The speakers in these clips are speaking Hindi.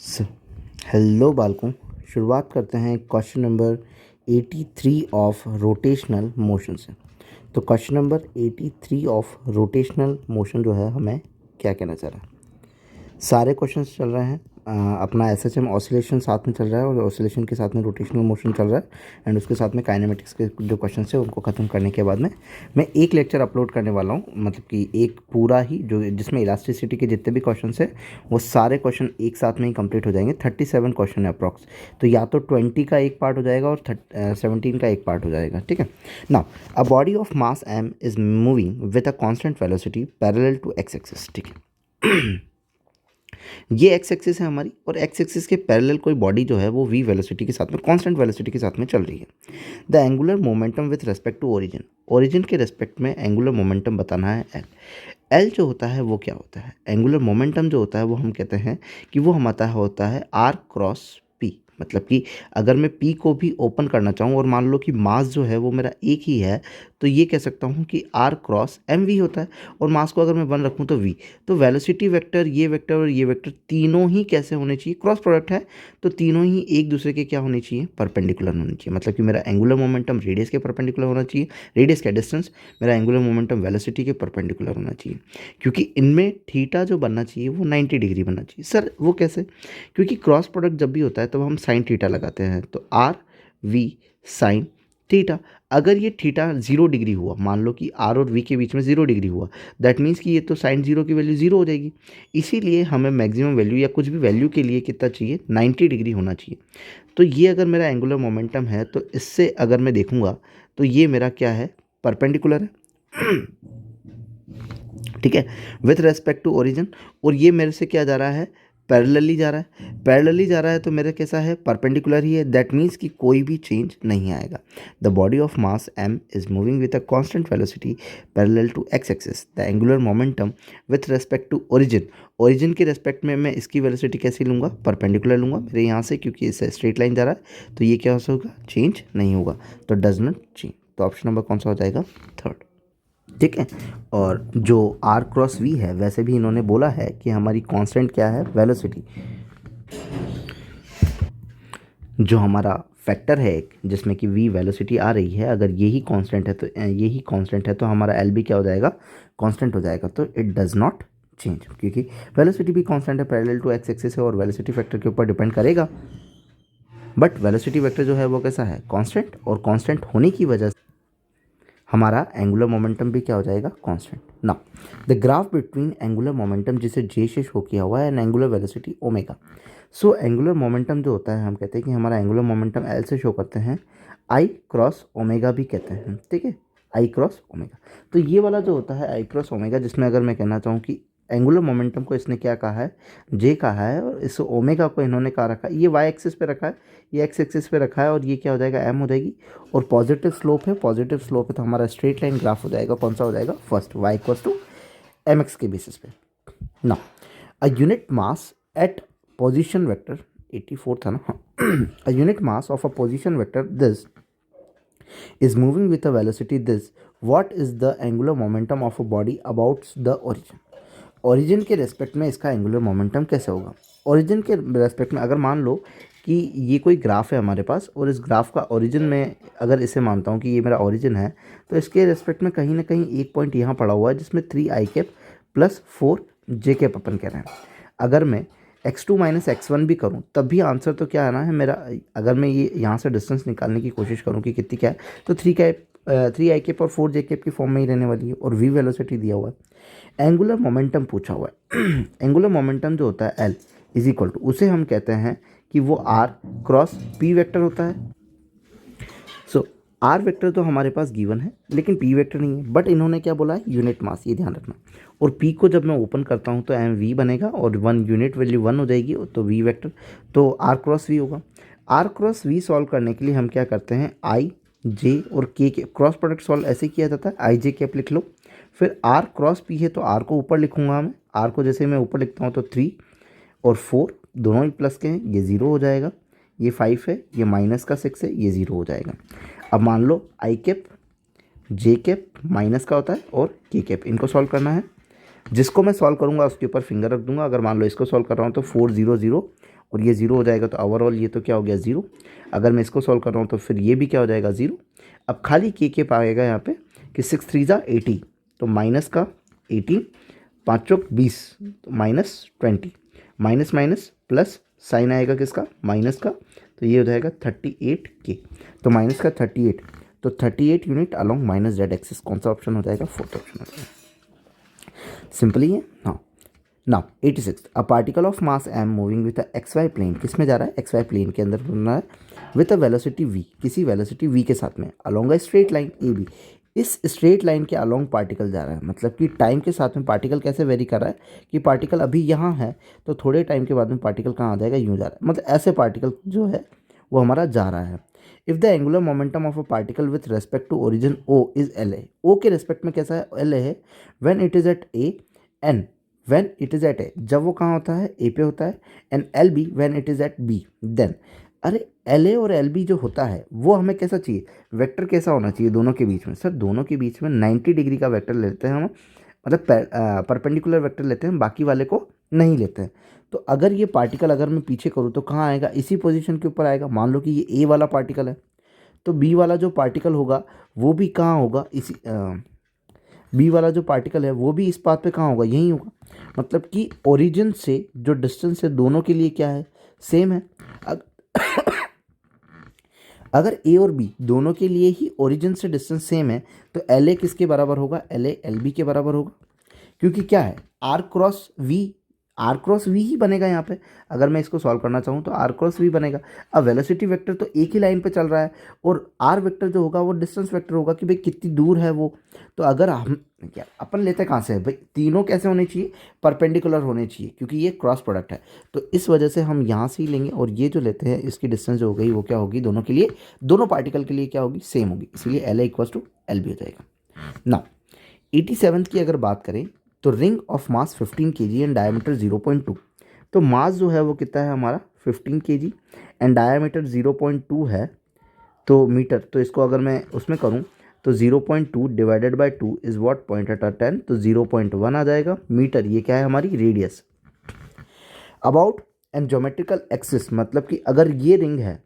स- हेलो बालकों। शुरुआत करते हैं question number 83 of rotational motion से। तो question number 83 of rotational motion जो है हमें क्या कहना चाह रहा है। सारे क्वेश्चंस चल रहे हैं। अपना एसएचएम ऑसिलेशन साथ में चल रहा है और ऑसिलेशन के साथ में रोटेशनल मोशन चल रहा है एंड उसके साथ में काइनेमेटिक्स के जो क्वेश्चन है उनको ख़त्म करने के बाद में मैं एक लेक्चर अपलोड करने वाला हूँ, मतलब कि एक पूरा ही जो जिसमें इलास्टिसिटी के जितने भी क्वेश्चन है वो सारे क्वेश्चन एक साथ में ही कंप्लीट हो जाएंगे। 37 क्वेश्चन है अप्रॉक्स, तो या तो 20 का एक पार्ट हो जाएगा और 17 का एक पार्ट हो जाएगा। ठीक है। Now a body of mass m is moving with a constant velocity parallel to x axis. ठीक है। ये एक्स एक्सिस है हमारी और एक्स एक्सिस के पैरेलल कोई बॉडी जो है वो वी वेलोसिटी के साथ में कांस्टेंट वेलोसिटी के साथ में चल रही है। The angular momentum with respect to origin, origin के रिस्पेक्ट में एंगुलर मोमेंटम बताना है एल। एल जो होता है वो क्या होता है, एंगुलर मोमेंटम जो होता है वो हम कहते हैं कि वो हमारा होता है आर क्रॉस पी। मतलब कि अगर मैं पी को भी ओपन करना चाहूँ और मान लो कि मास जो है वो मेरा एक ही है, तो ये कह सकता हूँ कि आर क्रॉस एम वी होता है। और मास को अगर मैं वन रखूँ तो वी, तो वेलोसिटी वेक्टर ये वेक्टर और ये वेक्टर तीनों ही कैसे होने चाहिए, क्रॉस प्रोडक्ट है तो तीनों ही एक दूसरे के क्या होने चाहिए, परपेंडिकुलर होने चाहिए। मतलब कि मेरा एंगुलर मोमेंटम रेडियस के परपेंडिकुलर होना चाहिए, रेडियस का डिस्टेंस मेरा एंगुलर मोमेंटम वेलोसिटी के परपेंडिकुलर होना चाहिए। क्योंकि इनमें थीटा जो बनना चाहिए वो 90 डिग्री बनना चाहिए। सर वो कैसे, क्योंकि क्रॉस प्रोडक्ट जब भी होता है तो हम साइन थीटा लगाते हैं, तो आर वी साइन थीटा। अगर ये थीटा 0 डिग्री हुआ, मान लो कि आर और वी के बीच में 0 डिग्री हुआ, दैट मीन्स कि ये तो साइन 0 की वैल्यू 0 हो जाएगी। इसीलिए हमें मैक्सिमम वैल्यू या कुछ भी वैल्यू के लिए कितना चाहिए, 90 डिग्री होना चाहिए। तो ये अगर मेरा एंगुलर मोमेंटम है तो इससे अगर मैं देखूंगा तो ये मेरा क्या है, परपेंडिकुलर है। ठीक है, विथ रेस्पेक्ट टू ओरिजिन। और ये मेरे से क्या जा रहा है, पैरेलली जा रहा है। पैरेलली जा रहा है तो मेरा कैसा है, परपेंडिकुलर ही है। दैट मीन्स कि कोई भी चेंज नहीं आएगा। The body of mass m is moving with a constant velocity parallel to x axis. The angular momentum with respect to origin, origin के रेस्पेक्ट में मैं इसकी वेलोसिटी कैसे लूँगा, परपेंडिकुलर लूँगा मेरे यहाँ से, क्योंकि इससे स्ट्रेट लाइन जा रहा है तो ये क्या होगा, चेंज नहीं होगा, तो डज नॉट चेंज। तो ऑप्शन नंबर कौन सा हो जाएगा, थर्ड। ठीक है। और जो आर क्रॉस वी है, वैसे भी इन्होंने बोला है कि हमारी कांस्टेंट क्या है, वेलोसिटी। जो हमारा फैक्टर है एक, जिसमें कि वी वेलोसिटी आ रही है, अगर यही कांस्टेंट है तो यही कांस्टेंट है तो हमारा एल भी क्या हो जाएगा, कांस्टेंट हो जाएगा। तो इट डज नॉट चेंज, क्योंकि वेलोसिटी भी कांस्टेंट है, पैरेलल टू एक्स एक्सिस है और वेलोसिटी फैक्टर के ऊपर डिपेंड करेगा। बट वेलोसिटी वेक्टर जो है वो कैसा है, कांस्टेंट, और कांस्टेंट होने की वजह से हमारा एंगुलर मोमेंटम भी क्या हो जाएगा, constant. Now the graph between angular momentum जिसे जे से शो किया हुआ है and angular velocity omega. So angular momentum जो होता है हम कहते हैं कि हमारा एंगुलर मोमेंटम एल से शो करते हैं, आई क्रॉस ओमेगा भी कहते हैं। ठीक है, आई क्रॉस ओमेगा। तो ये वाला जो होता है आई क्रॉस ओमेगा, जिसमें अगर मैं कहना चाहूँ कि एंगुलर मोमेंटम को इसने क्या कहा है, जे कहा है, और इस ओमेगा को इन्होंने कहा रखा है, ये वाई एक्सिस पे रखा है, ये एक्स एक्सिस पे रखा है, और ये क्या हो जाएगा, एम हो जाएगी। और पॉजिटिव स्लोप है, पॉजिटिव स्लोप है तो हमारा स्ट्रेट लाइन ग्राफ हो जाएगा, कौन सा हो जाएगा, first, y equals to m x के बेसिस पे। Now a unit mass at position vector 84 था ना, हाँ। A unit mass of a position vector this is moving with a velocity this, what is the angular momentum of a body about the origin। Origin के रेस्पेक्ट में इसका एंगुलर मोमेंटम कैसे होगा। ओरिजिन के रेस्पेक्ट में अगर मान लो कि ये कोई ग्राफ है हमारे पास और इस ग्राफ का ओरिजिन में अगर इसे मानता हूँ कि ये मेरा ओरिजिन है, तो इसके रेस्पेक्ट में कहीं ना कहीं एक पॉइंट यहाँ पड़ा हुआ है जिसमें 3 आई कैप प्लस 4 जे कैप अपन कह रहे हैं। अगर मैं x2 माइनस x1 भी करूँ तब भी आंसर तो क्या आना है मेरा, अगर मैं ये यहाँ से डिस्टेंस निकालने की कोशिश करूँ कि कितनी क्या है, तो 3 आई कैप और 4 जे कैप की फॉर्म में ही रहने वाली है, और v वेलोसिटी दिया हुआ है। एंगुलर मोमेंटम पूछा हुआ है। एंगुलर मोमेंटम जो होता है एल इज इक्वल टू, उसे हम कहते हैं कि वो आर क्रॉस पी वेक्टर होता है। सो आर वेक्टर तो हमारे पास गिवन है लेकिन पी वेक्टर नहीं है, बट इन्होंने क्या बोला है, यूनिट मास, ये ध्यान रखना। और पी को जब मैं ओपन करता हूँ तो एम वी बनेगा और वन यूनिट वैल्यू 1 हो जाएगी, तो वी वेक्टर, तो आर क्रॉस वी होगा। आर क्रॉस वी सॉल्व करने के लिए हम क्या करते हैं, आई जे और के क्रॉस प्रोडक्ट सॉल्व ऐसे किया जाता है, आई जे कैप लिख लो। फिर आर क्रॉस पी है तो आर को ऊपर लिखूंगा मैं, आर को जैसे मैं ऊपर लिखता हूँ तो 3 और 4 दोनों ही प्लस के हैं, ये 0 हो जाएगा। ये 5 है, ये माइनस का 6 है, ये 0 हो जाएगा। अब मान लो आई कैप जे कैप माइनस का होता है और के कैप, इनको सॉल्व करना है। जिसको मैं सॉल्व करूंगा उसके ऊपर फिंगर रख दूंगा। अगर मान लो इसको सॉल्व कर रहा हूँ तो 4 0 0 और ये 0 हो जाएगा, तो ओवरऑल ये तो क्या हो गया 0। अगर मैं इसको सॉल्व कर रहा हूँ तो फिर ये भी क्या हो जाएगा 0। अब खाली के पाएगा यहाँ पे कि 6 3 ज़ा 80, तो माइनस का 18, 5 चौक 20, तो -20, माइनस माइनस प्लस साइन आएगा किसका, माइनस का, तो ये हो जाएगा 38 के। तो माइनस का 38, तो 38 unit along minus Z axis, कौन सा ऑप्शन हो जाएगा, फोर्थ ऑप्शन हो जाएगा। सिंपली है। हाँ now 86, a particle of mass m moving with x y plane, किस में जा रहा है, एक्स वाई प्लेन के अंदर घूमना है, विद अ वेलोसिटी v, किसी वेलोसिटी v के साथ में, along a straight line a b, इस स्ट्रेट लाइन के अलोंग पार्टिकल जा रहा है। मतलब कि टाइम के साथ में पार्टिकल कैसे वेरी कर रहा है कि पार्टिकल अभी यहाँ है तो थोड़े टाइम के बाद में पार्टिकल कहाँ आ जाएगा, यूँ जा रहा है, मतलब ऐसे पार्टिकल जो है वो हमारा जा रहा है। If the angular momentum of a particle with respect to origin O is L A, O के रेस्पेक्ट में कैसा है, एल ए है, when it is at A, and when it is at A, जब वो कहाँ होता है, ए पे होता है, and L B when it is at B, then, अरे एल ए और एल बी जो होता है वो हमें कैसा चाहिए, वेक्टर कैसा होना चाहिए दोनों के बीच में, सर दोनों के बीच में 90 डिग्री का वेक्टर लेते हैं हम, मतलब परपेंडिकुलर वेक्टर लेते हैं, बाकी वाले को नहीं लेते हैं। तो अगर ये पार्टिकल अगर मैं पीछे करूँ तो कहाँ आएगा, इसी पोजीशन के ऊपर आएगा। मान लो कि ये ए वाला पार्टिकल है, तो बी वाला जो पार्टिकल होगा वो भी कहाँ होगा, इसी बी वाला जो पार्टिकल है वो भी इस पाथ पे कहाँ होगा, यहीं होगा। मतलब कि ओरिजिन से जो डिस्टेंस है दोनों के लिए क्या है, सेम है। अगर ए और बी दोनों के लिए ही ओरिजिन से डिस्टेंस सेम है तो एल ए किसके बराबर होगा, एल ए एल बी के बराबर होगा, क्योंकि क्या है R cross V, R cross V ही बनेगा यहाँ पे। अगर मैं इसको सॉल्व करना चाहूँ तो आर क्रॉस वी बनेगा। अब वेलोसिटी वेक्टर तो एक ही लाइन पे चल रहा है और आर वेक्टर जो होगा वो डिस्टेंस वेक्टर होगा कि भाई कितनी दूर है वो। तो अगर हम क्या अपन लेते हैं कहाँ से, भाई तीनों कैसे होने चाहिए, परपेंडिकुलर होने चाहिए, क्योंकि ये क्रॉस प्रोडक्ट है। तो इस वजह से हम यहाँ से ही लेंगे और ये जो लेते हैं इसकी डिस्टेंस जो हो गई वो क्या होगी, दोनों के लिए, दोनों पार्टिकल के लिए क्या होगी, सेम होगी, इसलिए L A equals to L B हो जाएगा। ना 87 की अगर बात करें तो ring of mass 15 kg and diameter 0.2, तो मास जो है वो कितना है हमारा 15 kg एंड डायमीटर 0.2 है, तो मीटर, तो इसको अगर मैं उसमें करूं तो 0.2 divided by 2 is what, point eight 10, तो 0.1 आ जाएगा मीटर। ये क्या है हमारी radius. About and geometrical axis, मतलब कि अगर ये रिंग है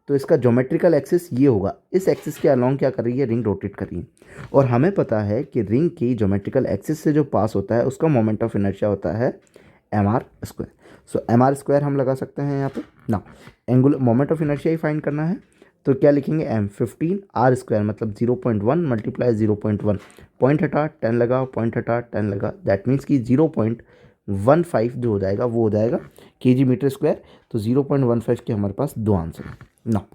तो इसका ज्योमेट्रिकल एक्सिस ये होगा, इस एक्सिस के अलोंग क्या कर रही है, रिंग रोटेट कर रही है। और हमें पता है कि रिंग की ज्योमेट्रिकल एक्सिस से जो पास होता है उसका मोमेंट ऑफ इनर्शिया होता है एम आर स्क्वायर। सो एम आर स्क्वायर हम लगा सकते हैं यहाँ पे ना, angular moment of inertia he find करना है, तो क्या लिखेंगे एम 15 आर स्क्वायर, मतलब 0.1 मल्टीप्लाई 0.1, पॉइंट हटा 10 लगा, पॉइंट हटा 10 लगा, दैट मीन्स कि 0.15 जो हो जाएगा वो हो जाएगा केजी मीटर स्क्वायर। तो 0.15 के हमारे पास दो आंसर है ना।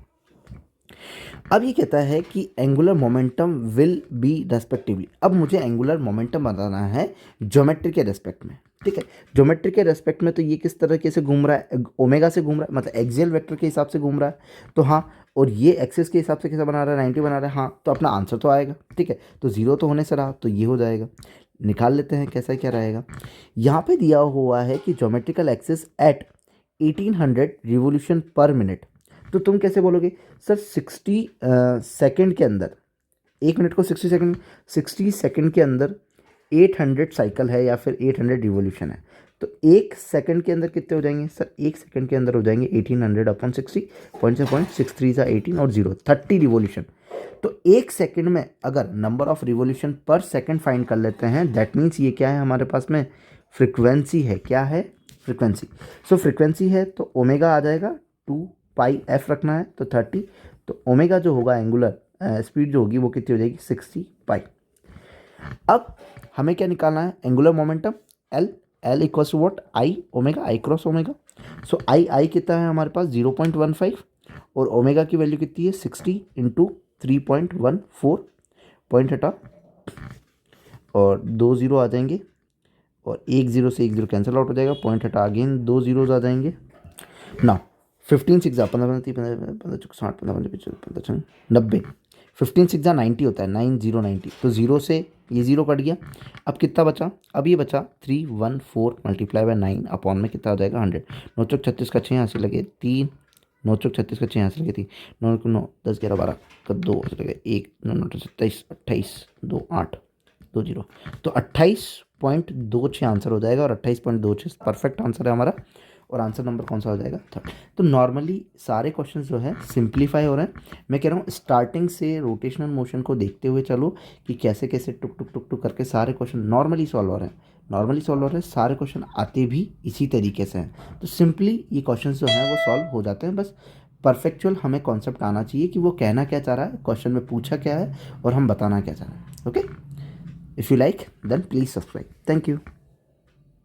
अब ये कहता है कि angular momentum will be respectively, अब मुझे एंगुलर मोमेंटम बताना है ज्योमेट्री के रेस्पेक्ट में, ठीक है। ज्योमेट्री के रेस्पेक्ट में तो ये किस तरीके से घूम रहा है, ओमेगा से घूम रहा है, मतलब एक्सियल वेक्टर के हिसाब से घूम रहा है, तो हाँ, और ये एक्सिस के हिसाब से कैसा बना रहा है, 90 बना रहा है, हाँ, तो अपना आंसर तो आएगा, ठीक है। तो 0 तो होने से रहा, तो ये हो जाएगा। निकाल लेते हैं कैसा क्या रहेगा। यहाँ पे दिया हुआ है कि geometrical axis at 1800 revolution per minute, तो तुम कैसे बोलोगे सर 60 सेकंड के अंदर, एक मिनट को 60 सेकंड के अंदर 800 साइकिल है या फिर 800 रिवोल्यूशन है, तो एक सेकंड के अंदर कितने हो जाएंगे सर, एक सेकंड के अंदर हो जाएंगे 1800 अपॉन 60, पॉइंट से पॉइंट 6 3 18 और 0 30 रिवोल्यूशन। तो एक सेकंड में अगर number of revolution per second find कर लेते हैं, दैट मीन्स ये क्या है हमारे पास में, फ्रिक्वेंसी है, क्या है, फ्रिक्वेंसी। सो फ्रिक्वेंसी है तो ओमेगा आ जाएगा 2 पाई एफ रखना है तो 30, तो ओमेगा जो होगा एंगुलर स्पीड जो होगी वो कितनी हो जाएगी 60 पाई। अब हमें क्या निकालना है, angular momentum L, L equals to what, I omega, I cross omega. So I कितना है हमारे पास 0.15 और ओमेगा की वैल्यू कितनी है 60 इंटू 3.14, पॉइंट हटा और 2 0 आ जाएंगे और 1 0 से 1 0 कैंसिल आउट हो जाएगा, पॉइंट हटा अगेन 2 0 आ जाएंगे ना। 15 6 15 15 60 15 90, 15 6 90 होता है, 9 0 90, तो 0 से ये 0 कट गया। अब कितना बचा, अब ये बचा 314 मल्टीप्लाई बाय 9 अपॉन में कितना हो जाएगा 100। 9 चौक 36 का 6 यहाँ से लगे 3, 9 चौक 36 का 6 यहाँ से लगे 3, 9 9 10 11 12 का 2 से लगे 1, 9 9 27 28 2 8 2 0, तो 28.26 आंसर हो जाएगा और 28.26 परफेक्ट आंसर है हमारा और आंसर नंबर कौन सा हो जाएगा, थर्ड। तो नॉर्मली सारे क्वेश्चन जो है सिंप्लीफाई हो रहे हैं। मैं कह रहा हूँ स्टार्टिंग से रोटेशनल मोशन को देखते हुए चलो कि कैसे कैसे टुक टुक टुक टुक करके सारे क्वेश्चन नॉर्मली सॉल्व हो रहे हैं, नॉर्मली सॉल्व हो रहे हैं, सारे क्वेश्चन आते भी इसी तरीके से हैं। तो सिंपली ये क्वेश्चन जो हैं वो सॉल्व हो जाते हैं। बस परफेक्चुअल हमें कॉन्सेप्ट आना चाहिए कि वो कहना क्या चाह रहा है, क्वेश्चन में पूछा क्या है और हम बताना क्या चाह रहे हैं। Okay, if you like then please subscribe. Thank you.